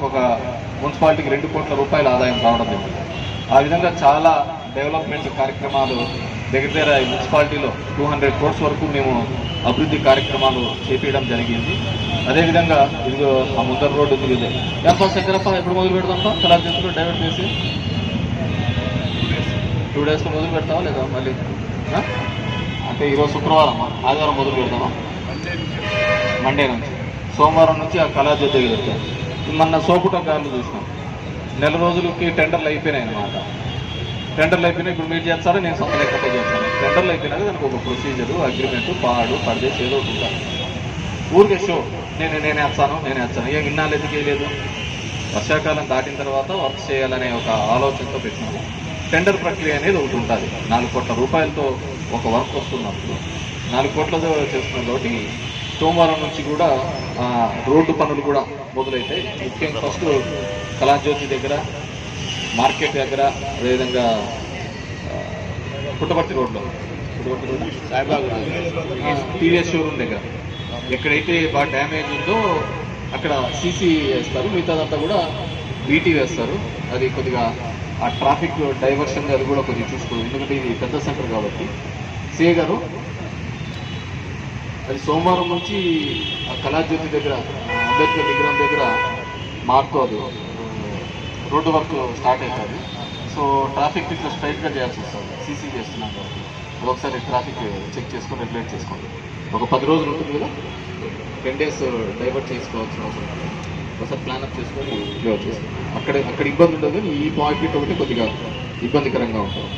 ఒక మున్సిపాలిటీకి 2 కోట్ల రూపాయల ఆదాయం రావడం జరిగింది. ఆ విధంగా చాలా డెవలప్మెంట్ కార్యక్రమాలు దగ్గర ఈ మున్సిపాలిటీలో 200 crores వరకు మేము అభివృద్ధి కార్యక్రమాలు చేపించడం జరిగింది. అదేవిధంగా ఇదిగో ఆ ముందర రోడ్డు ఉంది కదా, ఎంపా శంకరప్ప ఎప్పుడు మొదలు పెడతాంపా కళాక్షేత్రంలో డైవర్ట్ చేసి 2 daysలో మొదలు పెడతావా లేదా మళ్ళీ? అంటే ఈరోజు శుక్రవారం, ఆదివారం మొదలు పెడతామా? మండే నుంచి, సోమవారం నుంచి ఆ కళాజ్యోతి దగ్గర వచ్చాను. మొన్న సోపుట గార్లు చూసినాం, 4 రోజులకి టెండర్లు అయిపోయినాయి అన్నమాట. టెండర్లు అయిపోయినాయి, ఇప్పుడు మీరు చేస్తారో నేను సొంత లేకపోతే చేస్తాను. టెండర్లు అయిపోయినాక దానికి ఒక ప్రొసీజరు, అగ్రిమెంటు, పర్దేసి ఏదో ఒకటి ఉంటాను. ఊరికే షో నేనే వేస్తాను ఏం ఇన్నాళ్ళు ఎందుకు వేయలేదు. వర్షాకాలం దాటిన తర్వాత వర్క్ చేయాలనే ఒక ఆలోచనతో పెట్టినాము. టెండర్ ప్రక్రియ అనేది ఒకటి ఉంటుంది. 4 కోట్ల రూపాయలతో ఒక వర్క్ వస్తున్నప్పుడు 4 కోట్లతో చేస్తున్నాం కాబట్టి సోమవారం నుంచి కూడా రోడ్డు పనులు కూడా మొదలైతాయి. ముఖ్యంగా ఫస్ట్ కళాజ్యోతి దగ్గర, మార్కెట్ దగ్గర, అదేవిధంగా పుట్టపర్తి రోడ్లో సాయిబాబు టీవీఎస్ షోరూమ్ దగ్గర ఎక్కడైతే బాగా డ్యామేజ్ ఉందో అక్కడ సీసీ వేస్తారు, మిగతాదంతా కూడా బీటీ వేస్తారు. అది కొద్దిగా ఆ ట్రాఫిక్ డైవర్షన్ అది కూడా కొద్దిగా చూసుకోవాలి, ఎందుకంటే ఇది పెద్ద సెంటర్ కాబట్టి. సిఏ గారు అది సోమవారం నుంచి ఆ కళాజ్యోతి దగ్గర, అంబేద్కర్ విగ్రహం దగ్గర మారుతుంది, రోడ్డు వర్క్ స్టార్ట్ అవుతుంది. సో ట్రాఫిక్ ఇట్లా స్ట్రైట్గా చేయాల్సి వస్తుంది, సీసీ చేస్తున్నాం కాబట్టి ఒకసారి ట్రాఫిక్ చెక్ చేసుకొని రెగ్యులేట్ చేసుకోండి. ఒక 10 రోజులు ఉంటుంది కదా, 10 days డైవర్ట్ చేసుకోవాల్సిన అవసరం లేదు. ఒకసారి ప్లాన్అప్ చేసుకొని క్లియర్ చేసుకోండి. అక్కడ ఇబ్బంది ఉండదు, ఈ పాయింట్ ఒకటి కొద్దిగా ఇబ్బందికరంగా ఉంటుంది.